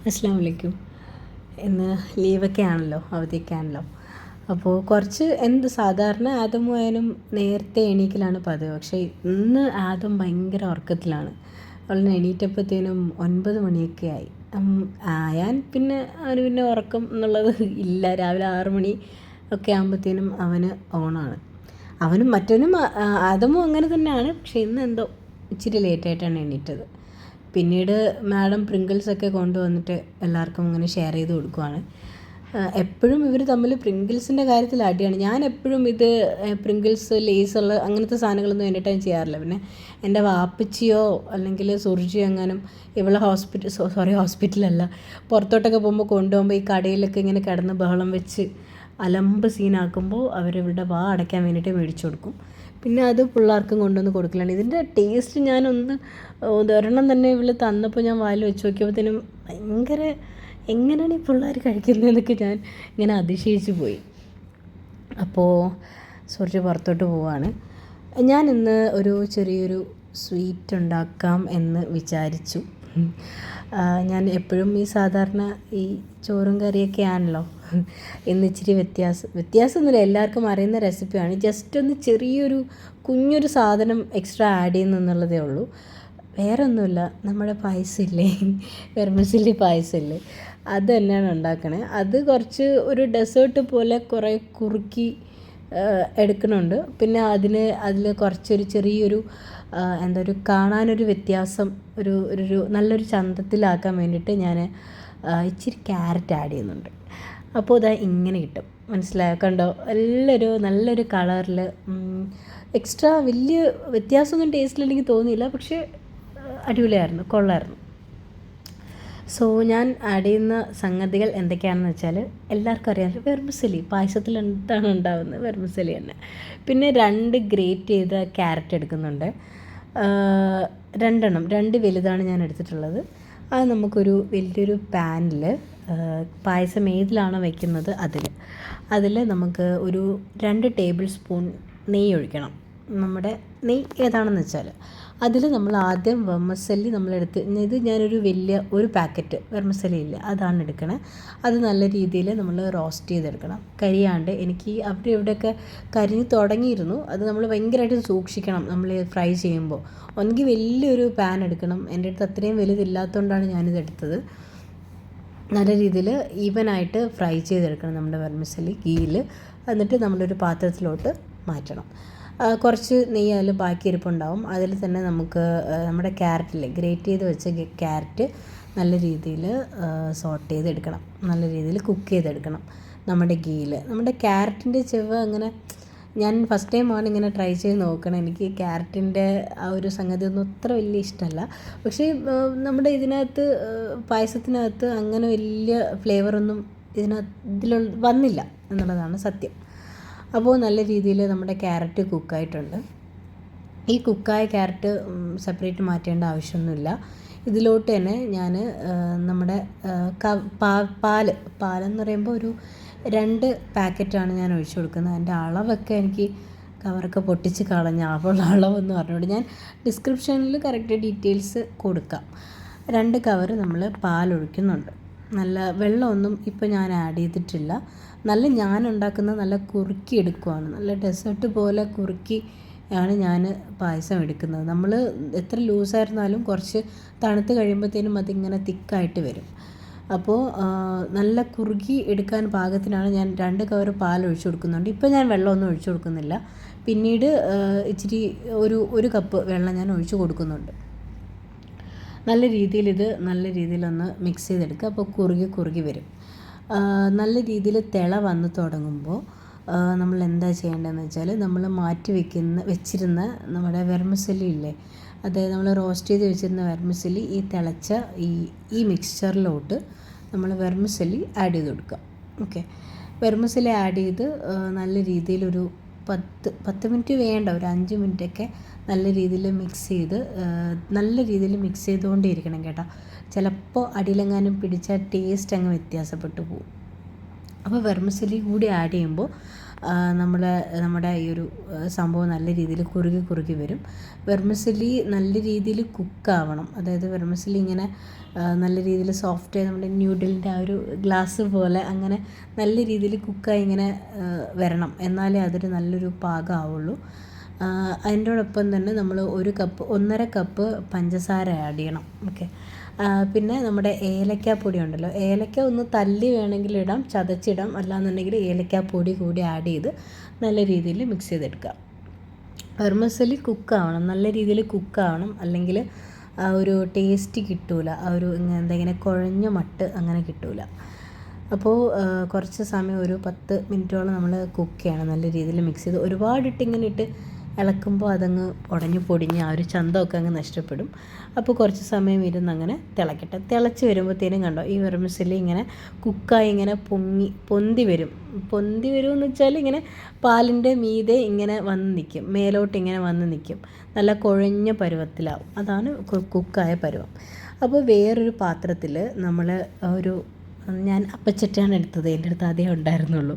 അസ്സലാമു അലൈക്കും. ഇന്ന് ലീവൊക്കെ ആണല്ലോ, അവധിയൊക്കെ ആണല്ലോ. അപ്പോൾ കുറച്ച് സാധാരണ ആദമുമായാലും നേരത്തെ എണീക്കലാണ് പതിവ്. പക്ഷേ ഇന്ന് ആദം ഭയങ്കര ഉറക്കത്തിലാണ്. അവളിന് എണീറ്റപ്പോഴത്തേനും 9 മണിയൊക്കെ ആയി. ആയാൻ പിന്നെ അവന് പിന്നെ ഉറക്കം എന്നുള്ളത് ഇല്ല. രാവിലെ 6 മണി ഒക്കെ ആകുമ്പോഴത്തേനും അവന് ഓണാണ്. അവനും മറ്റവനും ആദമും അങ്ങനെ തന്നെയാണ്. പക്ഷേ ഇന്ന് എന്തോ ഇച്ചിരി ലേറ്റായിട്ടാണ് എണീറ്റത്. പിന്നീട് മാഡം പ്രിങ്കിൾസൊക്കെ കൊണ്ടുവന്നിട്ട് എല്ലാവർക്കും ഇങ്ങനെ ഷെയർ ചെയ്ത് കൊടുക്കുവാണ്. എപ്പോഴും ഇവർ തമ്മിൽ പ്രിങ്കിൾസിൻ്റെ കാര്യത്തിൽ അടിയാണ്. ഞാൻ എപ്പോഴും ഇത് പ്രിങ്കിൾസ് ലേസുള്ള അങ്ങനത്തെ സാധനങ്ങളൊന്നും എൻ്റെ ടൈം ചെയ്യാറില്ല. പിന്നെ എൻ്റെ വാപ്പച്ചിയോ അല്ലെങ്കിൽ സുർജിയോ എങ്ങാനും ഇവളെ ഹോസ്പിറ്റലല്ല പുറത്തോട്ടൊക്കെ പോകുമ്പോൾ കൊണ്ടുപോകുമ്പോൾ ഈ കടയിലൊക്കെ ഇങ്ങനെ കിടന്ന് ബഹളം വെച്ച് അലമ്പ് സീനാക്കുമ്പോൾ അവരിവരുടെ വാ അടയ്ക്കാൻ വേണ്ടിയിട്ട് മേടിച്ചു കൊടുക്കും. പിന്നെ അത് പിള്ളേർക്കും കൊണ്ടുവന്ന് കൊടുക്കലാണ്. ഇതിൻ്റെ ടേസ്റ്റ് ഞാനൊന്ന് ഒരെണ്ണം തന്നെ ഇവൾ തന്നപ്പോൾ ഞാൻ വായിൽ വെച്ച് നോക്കിയപ്പോഴത്തേനും ഭയങ്കര എങ്ങനെയാണ് ഈ പിള്ളേർ കഴിക്കുന്നതെന്നൊക്കെ ഞാൻ ഇങ്ങനെ അതിശയിച്ച് പോയി. അപ്പോൾ സൂര്യ പുറത്തോട്ട് പോവാണ്. ഞാൻ ഇന്ന് ഒരു ചെറിയൊരു സ്വീറ്റ് ഉണ്ടാക്കാം എന്ന് വിചാരിച്ചു. ഞാൻ എപ്പോഴും ഈ സാധാരണ ഈ ചോറും കറിയൊക്കെ ആണല്ലോ. ഇന്ന് ഇച്ചിരി വ്യത്യാസമൊന്നുമില്ല, എല്ലാവർക്കും അറിയുന്ന റെസിപ്പിയാണ്. ജസ്റ്റ് ഒന്ന് ചെറിയൊരു കുഞ്ഞൊരു സാധനം എക്സ്ട്രാ ആഡ് ചെയ്യുന്നെന്നുള്ളതേ ഉള്ളൂ. വേറെ ഒന്നുമില്ല, നമ്മുടെ പായസമില്ലേ, വെർമിസെല്ലി പായസമില്ലേ, അത് തന്നെയാണ് ഉണ്ടാക്കണേ. അത് കുറച്ച് ഒരു ഡെസേർട്ട് പോലെ കുറേ കുറുക്കി എടുക്കുന്നുണ്ട്. പിന്നെ അതിൽ കുറച്ചൊരു ചെറിയൊരു ഒരു കാണാനൊരു വ്യത്യാസം, ഒരു നല്ലൊരു ചന്തത്തിലാക്കാൻ വേണ്ടിയിട്ട് ഞാൻ ഇച്ചിരി ക്യാരറ്റ് ആഡ് ചെയ്യുന്നുണ്ട്. അപ്പോൾ ഇതാ ഇങ്ങനെ കിട്ടും, മനസ്സിലായോ? കണ്ടോ, നല്ലൊരു കളറിൽ എക്സ്ട്രാ വലിയ വ്യത്യാസമൊന്നും ടേസ്റ്റിൽ എനിക്ക് തോന്നിയില്ല. പക്ഷേ അടിപൊളിയായിരുന്നു, കൊള്ളായിരുന്നു. സോ ഞാൻ ആഡ് ചെയ്യുന്ന സംഗതികൾ എന്തൊക്കെയാണെന്ന് വെച്ചാൽ എല്ലാവർക്കും അറിയാമല്ലോ, വെർമിസെല്ലി പായസത്തിൽ എന്താണ് ഉണ്ടാകുന്നത്, വെർമിസെല്ലി തന്നെ. പിന്നെ 2 ഗ്രേറ്റ് ചെയ്ത ക്യാരറ്റ് എടുക്കുന്നുണ്ട്. 2 വലുതാണ് ഞാൻ എടുത്തിട്ടുള്ളത്. അത് നമുക്കൊരു വലിയൊരു പാനിൽ പായസം ഏതിലാണോ വയ്ക്കുന്നത് അതിൽ നമുക്ക് ഒരു 2 ടേബിൾ സ്പൂൺ നെയ്യ് ഒഴിക്കണം. നമ്മുടെ നെയ്യ് ഏതാണെന്ന് വെച്ചാൽ അതിൽ നമ്മൾ ആദ്യം വെർമിസെല്ലി ഇത് ഞാനൊരു ഒരു പാക്കറ്റ് വെർമിസെല്ലി ഇല്ല അതാണ് എടുക്കണേ. അത് നല്ല രീതിയിൽ നമ്മൾ റോസ്റ്റ് ചെയ്തെടുക്കണം, കരിയാണ്ട്. എനിക്ക് അവിടെ ഇവിടെയൊക്കെ കരിഞ്ഞ് തുടങ്ങിയിരുന്നു. അത് നമ്മൾ ഭയങ്കരമായിട്ട് സൂക്ഷിക്കണം നമ്മൾ ഫ്രൈ ചെയ്യുമ്പോൾ. ഒന്നെങ്കിൽ വലിയൊരു പാൻ എടുക്കണം. എൻ്റെ അടുത്ത് അത്രയും വലുതില്ലാത്തതുകൊണ്ടാണ് ഞാനിതെടുത്തത്. നല്ല രീതിയിൽ ഈവനായിട്ട് ഫ്രൈ ചെയ്തെടുക്കണം നമ്മുടെ വെർമിസെല്ലി ഗീയിൽ. എന്നിട്ട് നമ്മളൊരു പാത്രത്തിലോട്ട് മാറ്റണം. കുറച്ച് നെയ്യ് അതിൽ ബാക്കി ഇരിപ്പുണ്ടാവും. അതിൽ തന്നെ നമുക്ക് നമ്മുടെ ക്യാരറ്റില്ലേ, ഗ്രേറ്റ് ചെയ്ത് വെച്ച ക്യാരറ്റ് നല്ല രീതിയിൽ സോട്ട് ചെയ്തെടുക്കണം, നല്ല രീതിയിൽ കുക്ക് ചെയ്തെടുക്കണം നമ്മുടെ ഗീയിൽ. നമ്മുടെ ക്യാരറ്റിൻ്റെ ചെവ അങ്ങനെ ഞാൻ ഫസ്റ്റ് ടൈമാണ് ഇങ്ങനെ ട്രൈ ചെയ്ത് നോക്കണം. എനിക്ക് ക്യാരറ്റിൻ്റെ ആ ഒരു സംഗതി ഒന്നും അത്ര വലിയ ഇഷ്ടമല്ല. പക്ഷേ നമ്മുടെ പായസത്തിനകത്ത് അങ്ങനെ വലിയ ഫ്ലേവറൊന്നും ഇതിൽ വന്നില്ല എന്നുള്ളതാണ് സത്യം. അപ്പോൾ നല്ല രീതിയിൽ നമ്മുടെ ക്യാരറ്റ് കുക്കായിട്ടുണ്ട്. ഈ കുക്കായ ക്യാരറ്റ് സെപ്പറേറ്റ് മാറ്റേണ്ട ആവശ്യമൊന്നുമില്ല. ഇതിലോട്ട് തന്നെ ഞാൻ നമ്മുടെ പാലെന്ന് പറയുമ്പോൾ ഒരു 2 പാക്കറ്റാണ് ഞാൻ ഒഴിച്ചു കൊടുക്കുന്നത്. അതിൻ്റെ അളവൊക്കെ എനിക്ക് കവറൊക്കെ പൊട്ടിച്ച് കളഞ്ഞ അളവെന്ന് പറഞ്ഞുകൊണ്ട് ഞാൻ ഡിസ്ക്രിപ്ഷനിൽ കറക്റ്റ് ഡീറ്റെയിൽസ് കൊടുക്കാം. 2 കവർ നമ്മൾ പാലൊഴിക്കുന്നുണ്ട്. നല്ല വെള്ളമൊന്നും ഇപ്പോൾ ഞാൻ ആഡ് ചെയ്തിട്ടില്ല. ഞാൻ ഉണ്ടാക്കുന്ന നല്ല കുറുക്കി എടുക്കുവാണ്, നല്ല ഡെസേർട്ട് പോലെ കുറുക്കി ആണ് ഞാൻ പായസം എടുക്കുന്നത്. നമ്മൾ എത്ര ലൂസായിരുന്നാലും കുറച്ച് തണുത്ത് കഴിയുമ്പോഴത്തേനും അതിങ്ങനെ തിക്കായിട്ട് വരും. അപ്പോൾ നല്ല കുറുകി എടുക്കാൻ പാകത്തിനാണ് ഞാൻ 2 കവർ പാൽ ഒഴിച്ചു കൊടുക്കുന്നുണ്ട്. ഇപ്പോൾ ഞാൻ വെള്ളമൊന്നും ഒഴിച്ചു കൊടുക്കുന്നില്ല. പിന്നീട് ഇച്ചിരി ഒരു കപ്പ് വെള്ളം ഞാൻ ഒഴിച്ചു കൊടുക്കുന്നുണ്ട്. നല്ല രീതിയിലൊന്ന് മിക്സ് ചെയ്തെടുക്കുക. അപ്പോൾ കുറുകി വരും. നല്ല രീതിയിൽ തിള വന്ന് തുടങ്ങുമ്പോൾ നമ്മൾ എന്താ ചെയ്യേണ്ടതെന്ന് വെച്ചാൽ നമ്മൾ വെച്ചിരുന്ന നമ്മുടെ വെർമിസെല്ലി ഇല്ലേ, അതായത് നമ്മൾ റോസ്റ്റ് ചെയ്ത് വെച്ചിരുന്ന വെർമിസെല്ലി ഈ തിളച്ച ഈ മിക്സ്ചറിലോട്ട് നമ്മൾ വെർമിസെല്ലി ആഡ് ചെയ്ത് കൊടുക്കുക. ഓക്കെ, വെർമിസെല്ലി ആഡ് ചെയ്ത് നല്ല രീതിയിലൊരു 10 മിനിറ്റ് വേണ്ട, ഒരു 5 മിനിറ്റൊക്കെ നല്ല രീതിയിൽ മിക്സ് ചെയ്തുകൊണ്ടേയിരിക്കണം കേട്ടോ. ചിലപ്പോൾ അടിയിലെങ്ങാനും പിടിച്ചാൽ ടേസ്റ്റ് അങ്ങ് വ്യത്യാസപ്പെട്ടു പോകും. അപ്പോൾ വെർമിസെല്ലി കൂടി ആഡ് ചെയ്യുമ്പോൾ നമ്മുടെ ഈ ഒരു സംഭവം നല്ല രീതിയിൽ കുറുകി വരും. വെർമിസെല്ലി നല്ല രീതിയിൽ കുക്കാവണം. അതായത് വെർമിസെല്ലി ഇങ്ങനെ നല്ല രീതിയിൽ സോഫ്റ്റ് നമ്മുടെ ന്യൂഡിലിൻ്റെ ആ ഒരു ഗ്ലാസ് പോലെ അങ്ങനെ നല്ല രീതിയിൽ കുക്കായി ഇങ്ങനെ വരണം. എന്നാലേ അതൊരു നല്ലൊരു പാകമാവുള്ളൂ. അതിൻ്റോടൊപ്പം തന്നെ നമ്മൾ 1.5 കപ്പ് പഞ്ചസാര ആഡ് ചെയ്യണം. ഓക്കെ. പിന്നെ നമ്മുടെ ഏലക്കാപ്പൊടി ഉണ്ടല്ലോ, ഏലക്ക ഒന്ന് തല്ലി വേണമെങ്കിൽ ഇടാം, ചതച്ചിടാം. അല്ലാന്നുണ്ടെങ്കിൽ ഏലക്കാപ്പൊടി കൂടി ആഡ് ചെയ്ത് നല്ല രീതിയിൽ മിക്സ് ചെയ്തെടുക്കുക. വെർമിസെല്ലി കുക്കാവണം, നല്ല രീതിയിൽ കുക്കാവണം. അല്ലെങ്കിൽ ആ ഒരു ടേസ്റ്റ് കിട്ടൂല, ആ ഒരു ഇങ്ങനെ കുഴഞ്ഞ മട്ട് അങ്ങനെ കിട്ടൂല. അപ്പോൾ കുറച്ച് സമയം ഒരു 10 മിനിറ്റോളം നമ്മൾ കുക്ക് ചെയ്യണം. നല്ല രീതിയിൽ മിക്സ് ചെയ്ത് ഒരുപാടിട്ട് ഇങ്ങനെ ഇട്ട് ഇളക്കുമ്പോൾ അതങ്ങ് ഉടഞ്ഞു പൊടിഞ്ഞ് ആ ഒരു ചന്തമൊക്കെ അങ്ങ് നഷ്ടപ്പെടും. അപ്പോൾ കുറച്ച് സമയം ഇരുന്ന് അങ്ങനെ തിളക്കട്ടെ. തിളച്ച് വരുമ്പോഴത്തേനും കണ്ടോ ഈ വെർമിസെല്ലി ഇങ്ങനെ കുക്കായി ഇങ്ങനെ പൊന്തി വരും എന്ന് വെച്ചാൽ ഇങ്ങനെ പാലിൻ്റെ മീതെ ഇങ്ങനെ വന്ന് നിൽക്കും, മേലോട്ട് ഇങ്ങനെ വന്ന് നിൽക്കും. നല്ല കുഴഞ്ഞ പരുവത്തിലാവും. അതാണ് കുക്കായ പരുവം. അപ്പോൾ വേറൊരു പാത്രത്തിൽ ഞാൻ അപ്പച്ചട്ടിയാണ് എടുത്തത്, എൻ്റെ അടുത്ത് അതേ ഉണ്ടായിരുന്നുള്ളൂ.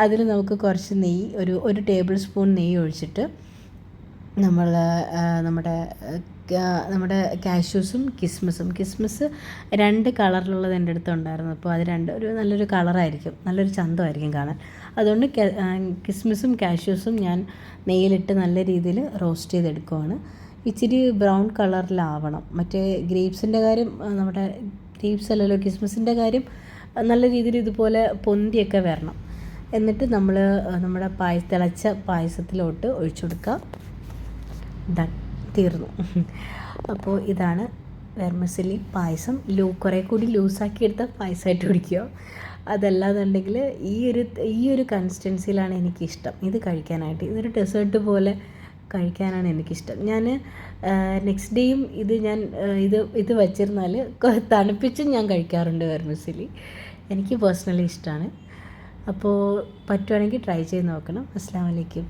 അതിൽ നമുക്ക് കുറച്ച് നെയ്യ്, ഒരു ടേബിൾ സ്പൂൺ നെയ്യ് ഒഴിച്ചിട്ട് നമ്മുടെ കാഷ്യൂസും കിസ്മിസ് 2 കളറിലുള്ളത് എൻ്റെ അടുത്ത് ഉണ്ടായിരുന്നു. അപ്പോൾ അത് ഒരു നല്ലൊരു കളറായിരിക്കും, നല്ലൊരു ചന്തമായിരിക്കും കാണാൻ. അതുകൊണ്ട് കിസ്മിസും കാഷ്യൂസും ഞാൻ നെയ്യിലിട്ട് നല്ല രീതിയിൽ റോസ്റ്റ് ചെയ്തെടുക്കുവാണ്. ഇച്ചിരി ബ്രൗൺ കളറിലാവണം. മറ്റേ ഗ്രേപ്സിൻ്റെ കാര്യം, നമ്മുടെ ഗ്രേപ്സ് അല്ലല്ലോ, കിസ്മിസിൻ്റെ കാര്യം നല്ല രീതിയിൽ ഇതുപോലെ പൊന്തിയൊക്കെ വരണം. എന്നിട്ട് നമ്മുടെ തിളച്ച പായസത്തിലോട്ട് ഒഴിച്ചു കൊടുക്കുക. തീർന്നു. അപ്പോൾ ഇതാണ് വെർമിസെല്ലി പായസം. കുറേ കൂടി ലൂസാക്കി എടുത്ത പായസമായിട്ട് കുടിക്കുക. അതല്ലാന്നുണ്ടെങ്കിൽ ഈ ഒരു കൺസിസ്റ്റൻസിയിലാണ് എനിക്കിഷ്ടം ഇത് കഴിക്കാനായിട്ട്. ഇതൊരു ഡെസേർട്ട് പോലെ കഴിക്കാനാണ് എനിക്കിഷ്ടം. ഞാൻ നെക്സ്റ്റ് ഡേയും ഇത് വച്ചിരുന്നാൽ തണുപ്പിച്ചും ഞാൻ കഴിക്കാറുണ്ട് വെർമിസെല്ലി. എനിക്ക് പേഴ്സണലി ഇഷ്ടമാണ്. അപ്പോൾ പറ്റുവാണെങ്കിൽ ട്രൈ ചെയ്ത് നോക്കണം. അസ്സലാമു അലൈക്കും.